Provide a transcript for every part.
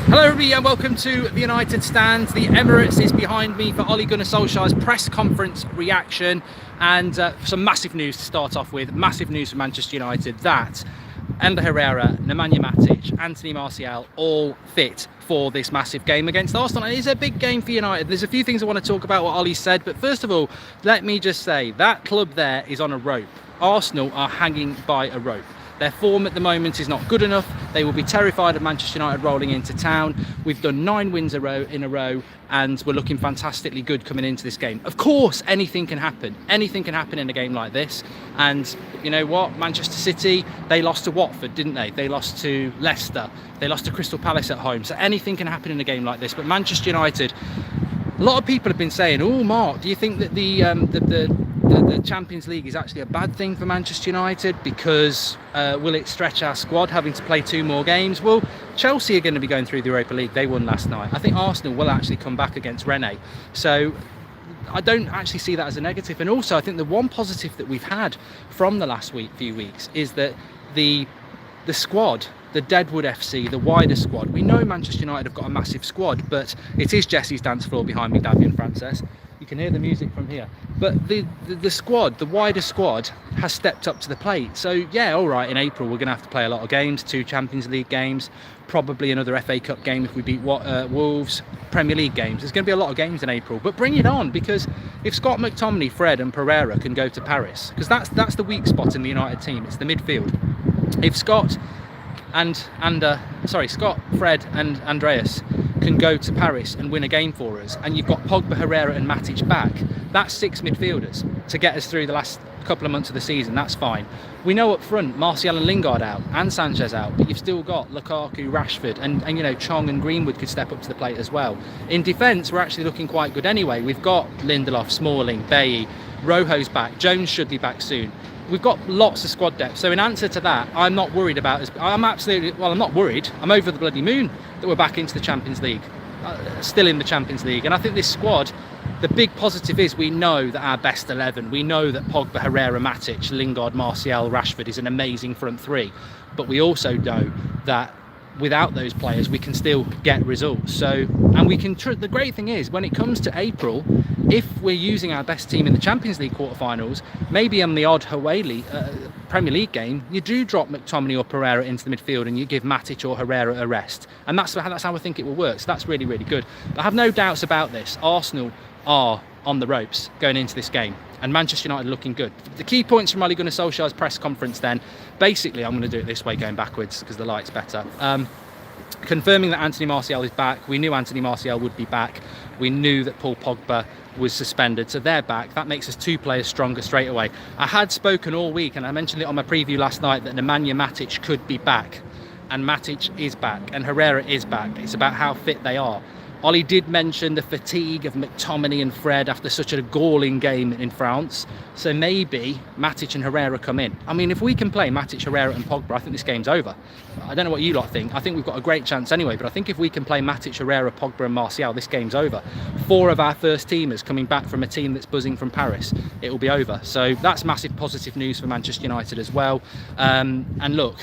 Hello everybody and welcome to the United Stand. The Emirates is behind me for Ole Gunnar Solskjaer's press conference reaction, and some massive news to start off with. Massive news for Manchester United that Ander Herrera, Nemanja Matic, Anthony Martial all fit for this massive game against Arsenal. And it is a big game for United. There's a few things I want to talk about what Ole said, but first of all, let me just say that club there is on a rope. Arsenal are hanging by a rope. Their form at the moment is not good enough. They will be terrified of Manchester United rolling into town. We've done 9 wins in a row, and we're looking fantastically good coming into this game. Of course, anything can happen. Anything can happen in a game like this. And you know what? Manchester City, they lost to Watford, didn't they? They lost to Leicester. They lost to Crystal Palace at home. So anything can happen in a game like this. But Manchester United, a lot of people have been saying, oh, Mark, do you think that the Champions League is actually a bad thing for Manchester United because will it stretch our squad having to play 2 more games? Well, Chelsea are going to be going through the Europa League. They won last night. I think Arsenal will actually come back against Rennes. So I don't actually see that as a negative. And also I think the one positive that we've had from the last few weeks is that the squad, the Deadwood FC, the wider squad, we know Manchester United have got a massive squad, but it is Jesse's dance floor behind me, Davian Frances. You can hear the music from here. But the squad, the wider squad, has stepped up to the plate. So yeah, all right, in April we're going to have to play a lot of games, 2 Champions League games, probably another FA Cup game if we beat Wolves, Premier League games. There's going to be a lot of games in April, but bring it on, because if Scott McTominay, Fred and Pereira can go to Paris, because that's the weak spot in the United team, it's the midfield. If Scott, Fred and Andreas can go to Paris and win a game for us, and you've got Pogba, Herrera and Matic back, that's 6 midfielders to get us through the last couple of months of the season. That's fine. We know up front Martial and Lingard out and Sanchez out, but you've still got Lukaku, Rashford and you know, Chong and Greenwood could step up to the plate as well. In defence we're actually looking quite good anyway. We've got Lindelof, Smalling, Bailly, Rojo's back, Jones should be back soon. We've got lots of squad depth. So in answer to that, I'm not worried about us. I'm not worried. I'm over the bloody moon that we're back into the Champions League, still in the Champions League. And I think this squad, the big positive is we know that our best 11, we know that Pogba, Herrera, Matic, Lingard, Martial, Rashford is an amazing front 3. But we also know that without those players we can still get results. So, and we can the great thing is, when it comes to April, if we're using our best team in the Champions League quarterfinals, maybe on the odd away Premier League game, you do drop McTominay or Pereira into the midfield and you give Matic or Herrera a rest, and that's how I think it will work. So that's really, really good. But I have no doubts about this. Arsenal are on the ropes going into this game, and Manchester United are looking good. The key points from Ole Gunnar Solskjaer's press conference then, basically I'm going to do it this way going backwards because the light's better. Confirming that Anthony Martial is back. We knew Anthony Martial would be back. We knew that Paul Pogba was suspended, so they're back. That makes us 2 players stronger straight away. I had spoken all week, and I mentioned it on my preview last night, that Nemanja Matic could be back, and Matic is back, and Herrera is back. It's about how fit they are. Ollie did mention the fatigue of McTominay and Fred after such a galling game in France, so maybe Matic and Herrera come in. I mean, if we can play Matic, Herrera and Pogba, I think this game's over. I don't know what you lot think. I think we've got a great chance anyway, but I think if we can play Matic, Herrera, Pogba and Martial, this game's over. 4 of our first teamers coming back from a team that's buzzing from Paris, it will be over. So that's massive positive news for Manchester United as well. And look,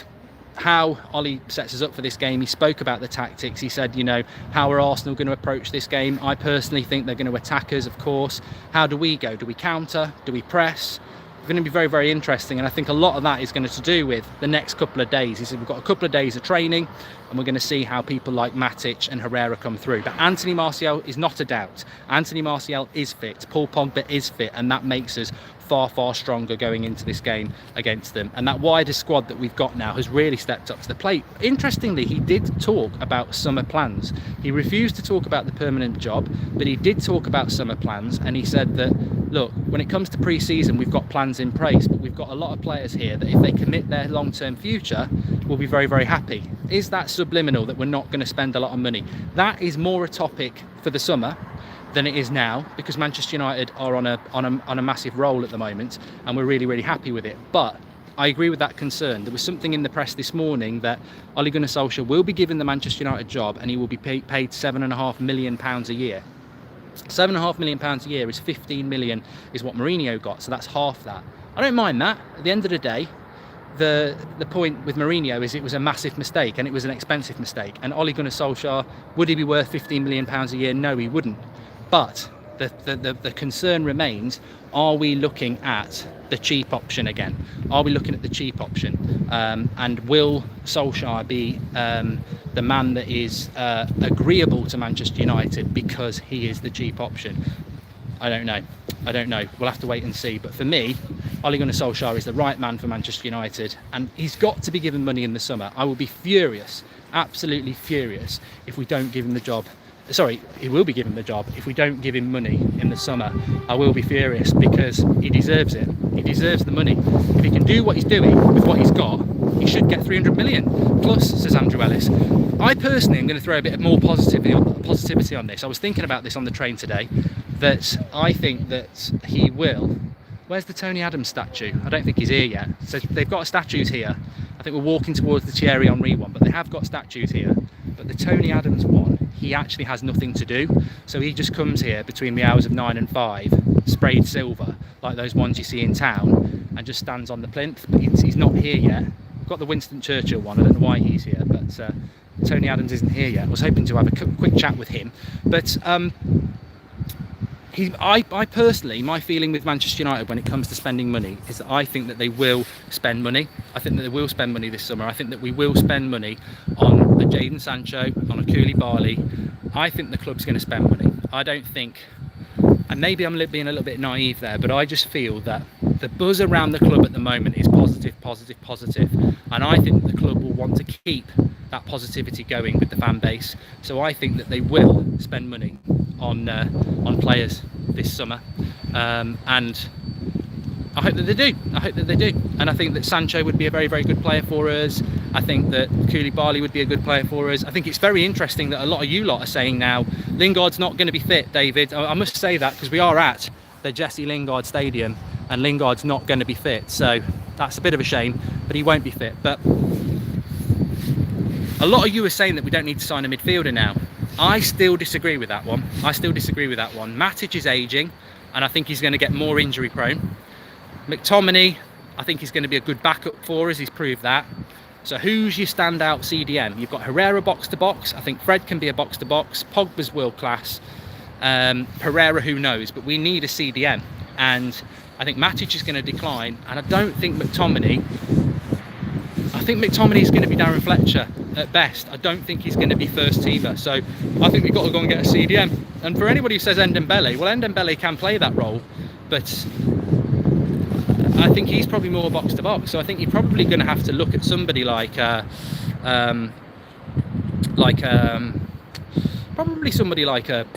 how Ollie sets us up for this game, he spoke about the tactics. He said, you know, how are Arsenal going to approach this game? I personally think they're going to attack us, of course. How do we go? Do we counter? Do we press? It's going to be very, very interesting, and I think a lot of that is going to do with the next couple of days. He said we've got a couple of days of training, and we're going to see how people like Matic and Herrera come through. But Anthony Martial is not a doubt. Anthony Martial is fit. Paul Pogba is fit, and that makes us far, far stronger going into this game against them. And that wider squad that we've got now has really stepped up to the plate. Interestingly, he did talk about summer plans. He refused to talk about the permanent job, but he did talk about summer plans, and he said that, look, when it comes to pre-season, we've got plans in place, but we've got a lot of players here that if they commit their long-term future, we'll be very, very happy. Is that subliminal that we're not going to spend a lot of money? That is more a topic for the summer than it is now, because Manchester United are on a massive roll at the moment, and we're really, really happy with it. But I agree with that concern. There was something in the press this morning that Ole Gunnar Solskjaer will be given the Manchester United job, and he will be paid £7.5 million a year. £7.5 million a year is 15 million is what Mourinho got, so that's half that. I don't mind that. At the end of the day, the point with Mourinho is it was a massive mistake and it was an expensive mistake. And Ole Gunnar Solskjaer, would he be worth £15 million a year? No, he wouldn't. But the concern remains, are we looking at the cheap option again? Are we looking at the cheap option? And will Solskjaer be the man that is agreeable to Manchester United because he is the cheap option? I don't know. We'll have to wait and see. But for me, Ole Gunnar Solskjaer is the right man for Manchester United, and he's got to be given money in the summer. I will be furious, absolutely furious, if we don't give him the job. Sorry, he will be given the job if we don't give him money in the summer. I will be furious because he deserves it. He deserves the money. If he can do what he's doing with what he's got, he should get 300 million plus, says Andrew Ellis. I personally am going to throw a bit more positivity on this. I was thinking about this on the train today, that I think that he will. Where's the Tony Adams statue? I don't think he's here yet. So they've got statues here. I think we're walking towards the Thierry Henry one, but they have got statues here. But the Tony Adams one, he actually has nothing to do. So he just comes here between the hours of 9 and 5, sprayed silver, like those ones you see in town, and just stands on the plinth. But he's not here yet. We've got the Winston Churchill one. I don't know why he's here, but Tony Adams isn't here yet. I was hoping to have a quick chat with him. But I personally, my feeling with Manchester United when it comes to spending money is that I think that they will spend money. I think that they will spend money this summer. I think that we will spend money on a Jadon Sancho, on a Koulibaly. I think the club's going to spend money. I don't think, and maybe I'm being a little bit naive there, but I just feel that the buzz around the club at the moment is positive, and I think the club will want to keep that positivity going with the fan base. So I think that they will spend money on players this summer, and I hope that they do. And I think that Sancho would be a very good player for us. I think that Koulibaly would be a good player for us. I think it's very interesting that a lot of you lot are saying now Lingard's not going to be fit, David. I must say that because we are at the Jesse Lingard Stadium and Lingard's not going to be fit, so that's a bit of a shame, but he won't be fit. But a lot of you are saying that we don't need to sign a midfielder now. I still disagree with that one. Matic is ageing, and I think he's going to get more injury prone. McTominay, I think he's going to be a good backup for us. He's proved that. So who's your standout CDM? You've got Herrera box to box. I think Fred can be a box to box. Pogba's world class. Pereira, who knows? But we need a CDM, and I think Matic is going to decline, and I don't think McTominay. I think McTominay is going to be Darren Fletcher at best. I don't think he's going to be first teamer. So I think we've got to go and get a CDM. And for anybody who says Ndombele, well, Ndombele can play that role, but I think he's probably more box to box. So I think you're probably going to have to look at somebody probably somebody like an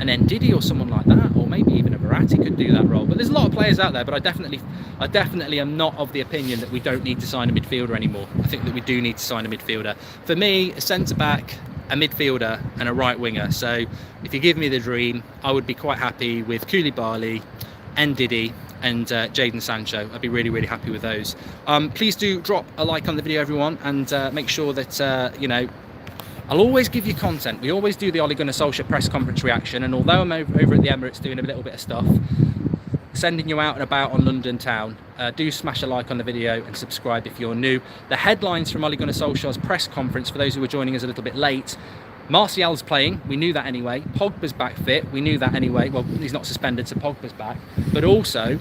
Ndidi or someone like that, or maybe even a Verratti could do that role. But there's a lot of players out there, but I definitely am not of the opinion that we don't need to sign a midfielder anymore. I think that we do need to sign a midfielder. For me, a centre-back, a midfielder and a right winger. So if you give me the dream, I would be quite happy with Koulibaly, Ndidi and Jadon Sancho. I'd be really happy with those. Please do drop a like on the video, everyone, and make sure that I'll always give you content. We always do the Ole Gunnar Solskjaer press conference reaction, and although I'm over at the Emirates doing a little bit of stuff, sending you out and about on London town, do smash a like on the video and subscribe if you're new. The headlines from Ole Gunnar Solskjaer's press conference, for those who are joining us a little bit late: Martial's playing, we knew that anyway. Pogba's back fit, we knew that anyway. Well, he's not suspended, so Pogba's back. But also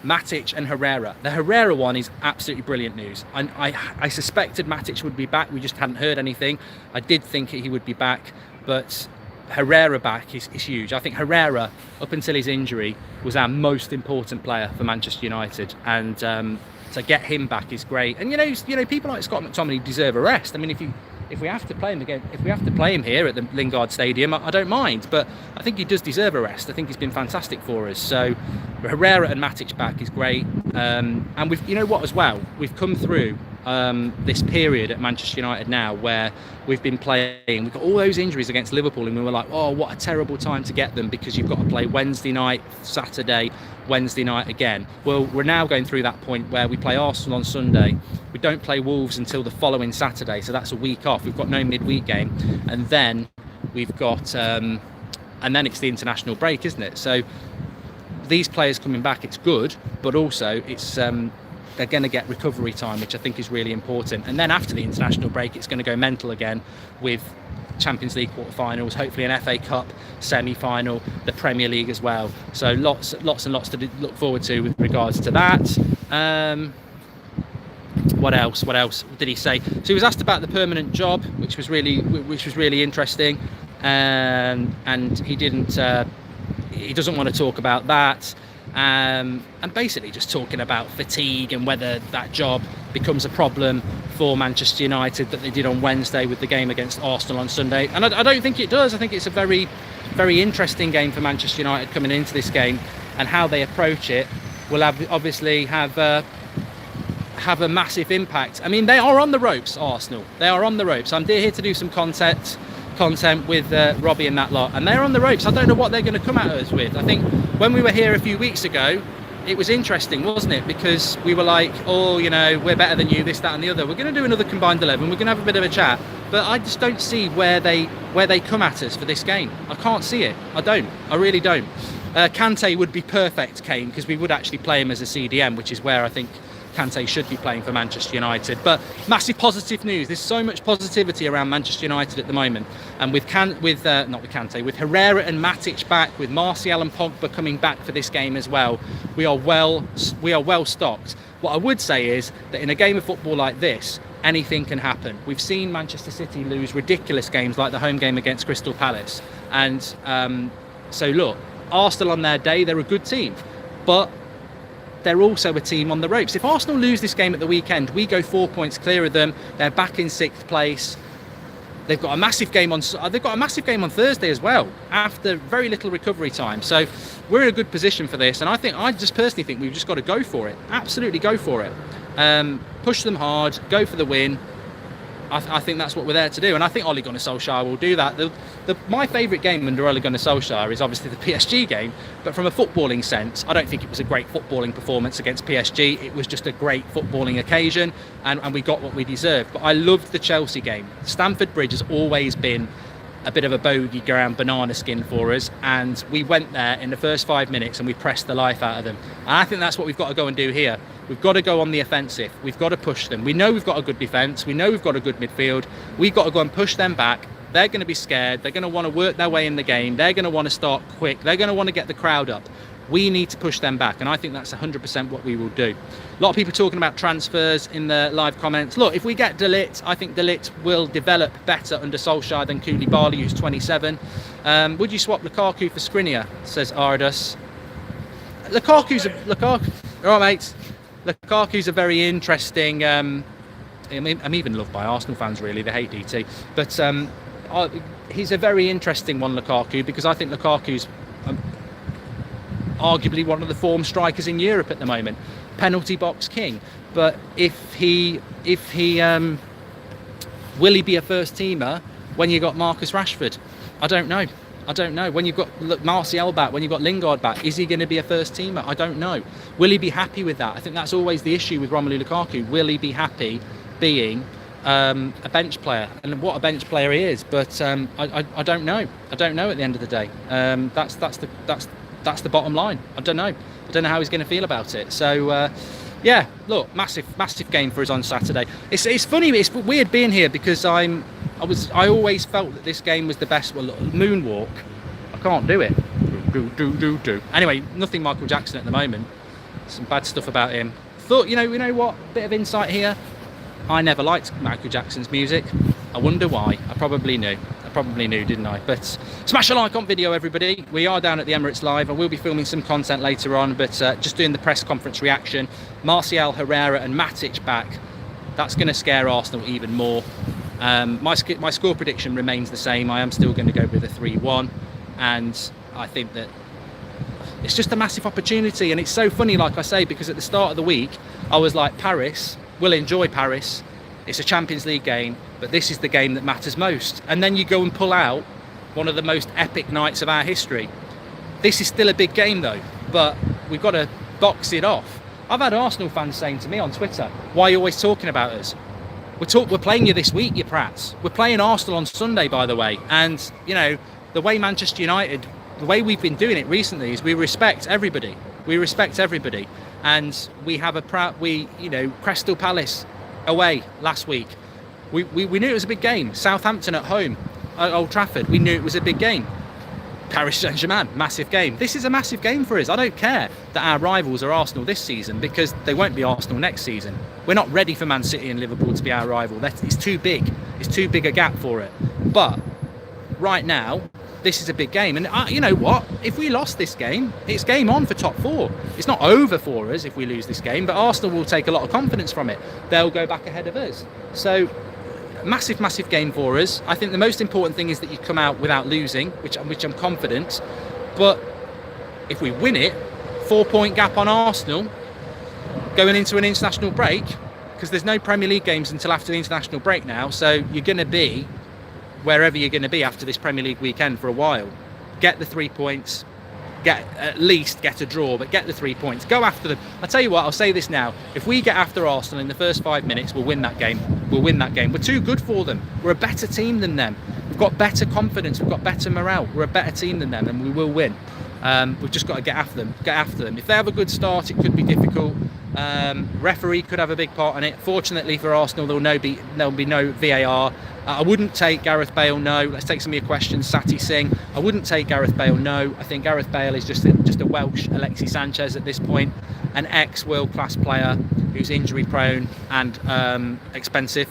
Matic and Herrera. The Herrera one is absolutely brilliant news. I suspected Matic would be back, we just hadn't heard anything. I did think he would be back, but Herrera back is huge. I think Herrera, up until his injury, was our most important player for Manchester United, and to get him back is great. And you know, people like Scott McTominay deserve a rest. I mean, if we have to play him again, if we have to play him here at the Lingard Stadium, I don't mind, but I think he does deserve a rest. I think he's been fantastic for us. So Herrera and Matic back is great. And we've, you know what, as well, we've come through this period at Manchester United now where we've been playing, we've got all those injuries against Liverpool, and we were like, oh, what a terrible time to get them, because you've got to play Wednesday night, Saturday, Wednesday night again. Well, we're now going through that point where we play Arsenal on Sunday, we don't play Wolves until the following Saturday, so that's a week off. We've got no midweek game, and then we've got and then it's the international break, isn't it? So these players coming back, it's good, but also it's they're going to get recovery time, which I think is really important. And then after the international break, it's going to go mental again with Champions League quarterfinals, hopefully an FA Cup semi-final, the Premier League as well. So lots and lots to look forward to with regards to that. What else did he say? So he was asked about the permanent job, which was really interesting, and he doesn't want to talk about that. And basically just talking about fatigue and whether that job becomes a problem for Manchester United that they did on Wednesday with the game against Arsenal on Sunday. And I don't think it does. I think it's a very, very interesting game for Manchester United coming into this game, and how they approach it will obviously have a massive impact. I mean, they are on the ropes, Arsenal. They are on the ropes. I'm here to do some content with Robbie and that lot, and they're on the ropes. I don't know what they're going to come at us with. I think when we were here a few weeks ago, it was interesting, wasn't it? Because we were like, oh, you know, we're better than you, this, that and the other. We're going to do another combined 11. We're going to have a bit of a chat. But I just don't see where they come at us for this game. I can't see it. I really don't. Kante would be perfect, Kane, because we would actually play him as a CDM, which is where I think Kante should be playing for Manchester United. But massive positive news. There's so much positivity around Manchester United at the moment, and with Herrera and Matic back, with Martial and Pogba coming back for this game as well, we are well stocked. What I would say is that in a game of football like this, anything can happen. We've seen Manchester City lose ridiculous games like the home game against Crystal Palace, and so look, Arsenal on their day, they're a good team, but they're also a team on the ropes. If Arsenal lose this game at the weekend, we go 4 points clear of them. They're back in 6th place. They've got a massive game on Thursday as well, after very little recovery time. So we're in a good position for this, and I just personally think we've just got to go for it. Absolutely go for it. Push them hard, go for the win. I think that's what we're there to do, and I think Ole Gunnar Solskjaer will do that. My favourite game under Ole Gunnar Solskjaer is obviously the PSG game, but from a footballing sense, I don't think it was a great footballing performance against PSG. It was just a great footballing occasion, and we got what we deserved. But I loved the Chelsea game. Stamford Bridge has always been a bit of a bogey ground, banana skin for us, and we went there in the first 5 minutes and we pressed the life out of them. And I think that's what we've got to go and do here. We've got to go on the offensive. We've got to push them. We know we've got a good defence. We know we've got a good midfield. We've got to go and push them back. They're going to be scared. They're going to want to work their way in the game. They're going to want to start quick. They're going to want to get the crowd up. We need to push them back, and I think that's 100% what we will do. A lot of people talking about transfers in the live comments. Look, if we get De Ligt, I think De Ligt will develop better under Solskjaer than Koulibaly, who's 27. Would you swap Lukaku for Skriniar, says Ardus. All right, mate. Lukaku's a very interesting... I'm even loved by Arsenal fans, really. They hate DT. But he's a very interesting one, Lukaku, because I think Lukaku's... arguably one of the form strikers in Europe at the moment, penalty box king. But if he will he be a first teamer when you got Marcus Rashford? I don't know. When you've got Martial back, when you've got Lingard back, is he going to be a first teamer? I don't know. Will he be happy with that? I think that's always the issue with Romelu Lukaku. Will he be happy being a bench player, and what a bench player he is? But I don't know. I don't know at the end of the day. That's the bottom line. I don't know how he's going to feel about it. So yeah, look, massive game for us on Saturday. It's funny, it's weird being here because I always felt that this game was the best. Well, look, moonwalk, I can't do it. Do. Anyway, nothing Michael Jackson at the moment. Some bad stuff about him. Thought, you know what? Bit of insight here. I never liked Michael Jackson's music. I wonder why. I probably knew, didn't I? But smash a like on video, everybody. We are down at the Emirates Live. I will be filming some content later on, but just doing the press conference reaction. Martial, Herrera and Matic back. That's going to scare Arsenal even more. My score prediction remains the same. I am still going to go with a 3-1. And I think that it's just a massive opportunity. And it's so funny, like I say, because at the start of the week, I was like, Paris, we'll enjoy Paris. It's a Champions League game, but this is the game that matters most. And then you go and pull out one of the most epic nights of our history. This is still a big game though, but we've got to box it off. I've had Arsenal fans saying to me on Twitter, why are you always talking about us? We're playing you this week, you prats. We're playing Arsenal on Sunday, by the way. And, you know, the way Manchester United, the way we've been doing it recently is we respect everybody. We respect everybody, and we have Crystal Palace away last week. We knew it was a big game. Southampton at home at Old Trafford. We knew it was a big game. Paris Saint-Germain, massive game. This is a massive game for us. I don't care that our rivals are Arsenal this season, because they won't be Arsenal next season. We're not ready for Man City and Liverpool to be our rival. It's too big. It's too big a gap for it. But right now, this is a big game. And you know what? If we lost this game, it's game on for top 4. It's not over for us if we lose this game, but Arsenal will take a lot of confidence from it. They'll go back ahead of us. So massive game for us. I think the most important thing is that you come out without losing, which I'm confident. But if we win it, 4-point gap on Arsenal going into an international break, because there's no Premier League games until after the international break now, so you're going to be wherever you're going to be after this Premier League weekend for a while. Get the 3 points, at least get a draw, but get the 3 points. Go after them. I'll tell you what, I'll say this now. If we get after Arsenal in the first 5 minutes, we'll win that game. We'll win that game. We're too good for them. We're a better team than them. We've got better confidence. We've got better morale. We're a better team than them, and we will win. We've just got to get after them. If they have a good start, it could be difficult. Referee could have a big part in it. Fortunately for Arsenal, there'll be no VAR. I wouldn't take Gareth Bale, no. Let's take some of your questions. Sati Singh, I wouldn't take Gareth Bale, no. I think Gareth Bale is just a Welsh Alexis Sanchez at this point, an ex-world-class player who's injury-prone and expensive.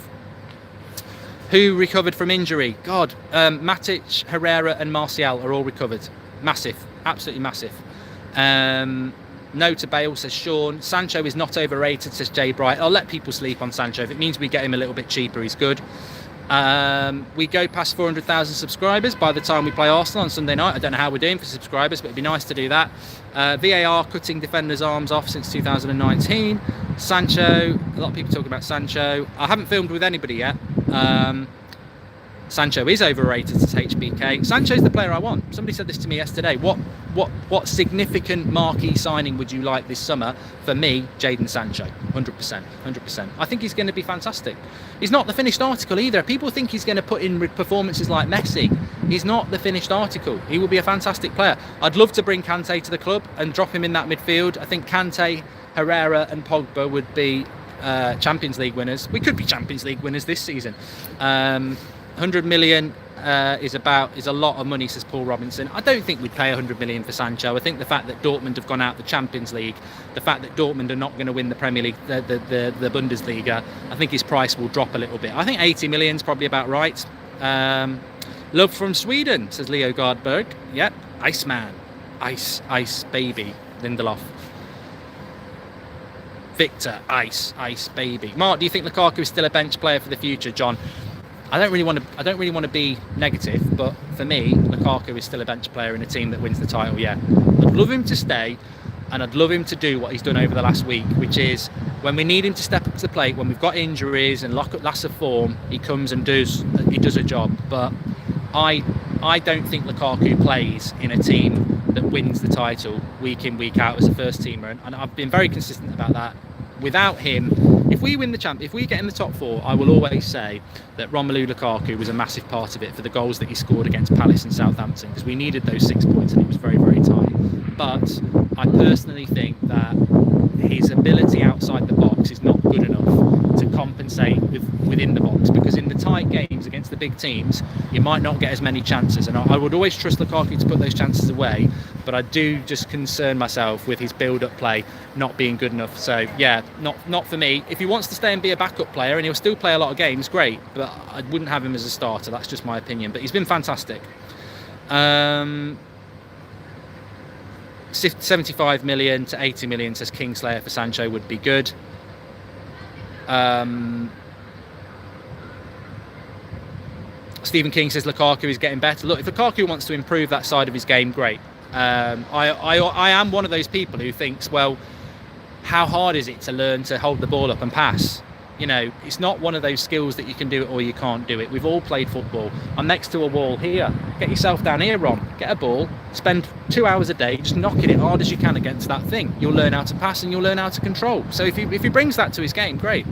Who recovered from injury? God, Matic, Herrera and Martial are all recovered. Massive, absolutely massive. No to Bale, says Sean. Sancho is not overrated, says Jay Bright. I'll let people sleep on Sancho. If it means we get him a little bit cheaper, he's good. We go past 400,000 subscribers by the time we play Arsenal on Sunday night. I don't know how we're doing for subscribers, but it'd be nice to do that. VAR cutting defenders' arms off since 2019. Sancho, a lot of people talk about Sancho. I haven't filmed with anybody yet. Sancho is overrated, says HBK. Sancho's the player I want. Somebody said this to me yesterday. What significant marquee signing would you like this summer? For me, Jadon Sancho. 100%. I think he's going to be fantastic. He's not the finished article either. People think he's going to put in performances like Messi. He's not the finished article. He will be a fantastic player. I'd love to bring Kante to the club and drop him in that midfield. I think Kante, Herrera and Pogba would be Champions League winners. We could be Champions League winners this season. 100 million is a lot of money, says Paul Robinson. I don't think we'd pay 100 million for Sancho. I think the fact that Dortmund have gone out the Champions League, the fact that Dortmund are not going to win the Premier League, the Bundesliga, I think his price will drop a little bit. I think 80 million is probably about right. Love from Sweden, says Leo Gardberg. Yep, Iceman, ice baby, Lindelof. Victor, ice baby. Mark, do you think Lukaku is still a bench player for the future? John, I don't really want to be negative, but for me, Lukaku is still a bench player in a team that wins the title. Yeah, I'd love him to stay, and I'd love him to do what he's done over the last week, which is when we need him to step up to the plate, when we've got injuries and loss of form, he comes and does a job. But I don't think Lukaku plays in a team that wins the title week in, week out as a first teamer, and I've been very consistent about that. Without him, if we win the if we get in the top 4, I will always say that Romelu Lukaku was a massive part of it for the goals that he scored against Palace and Southampton, because we needed those 6 points and it was very, very tight. But I personally think that his ability outside the box is not good enough to compensate within the box, because in the tight games against the big teams, you might not get as many chances, and I would always trust Lukaku to put those chances away, but I do just concern myself with his build-up play not being good enough. So yeah, not for me. If he wants to stay and be a backup player and he'll still play a lot of games, great, but I wouldn't have him as a starter. That's just my opinion, but he's been fantastic. 75 million to 80 million, says Kingslayer, for Sancho would be good. Stephen King says Lukaku is getting better. Look, if Lukaku wants to improve that side of his game, great. I am one of those people who thinks, well, how hard is it to learn to hold the ball up and pass? You know, it's not one of those skills that you can do it or you can't do it. We've all played football. I'm next to a wall here. Get yourself down here, Ron. Get a ball. Spend 2 hours a day just knocking it hard as you can against that thing. You'll learn how to pass and you'll learn how to control. So if he brings that to his game, great.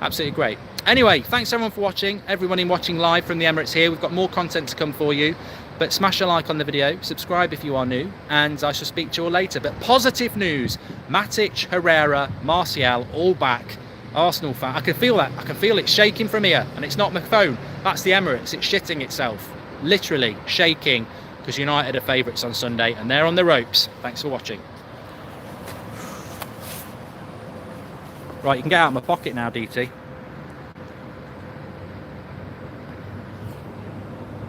Absolutely great. Anyway, thanks everyone for watching. Everyone watching live from the Emirates here. We've got more content to come for you. But smash a like on the video, subscribe if you are new, and I shall speak to you all later. But positive news, Matic, Herrera, Martial, all back. Arsenal fan, I can feel that. I can feel it shaking from here, and it's not my phone. That's the Emirates. It's shitting itself. Literally shaking, because United are favourites on Sunday, and they're on the ropes. Thanks for watching. Right, you can get out of my pocket now, DT.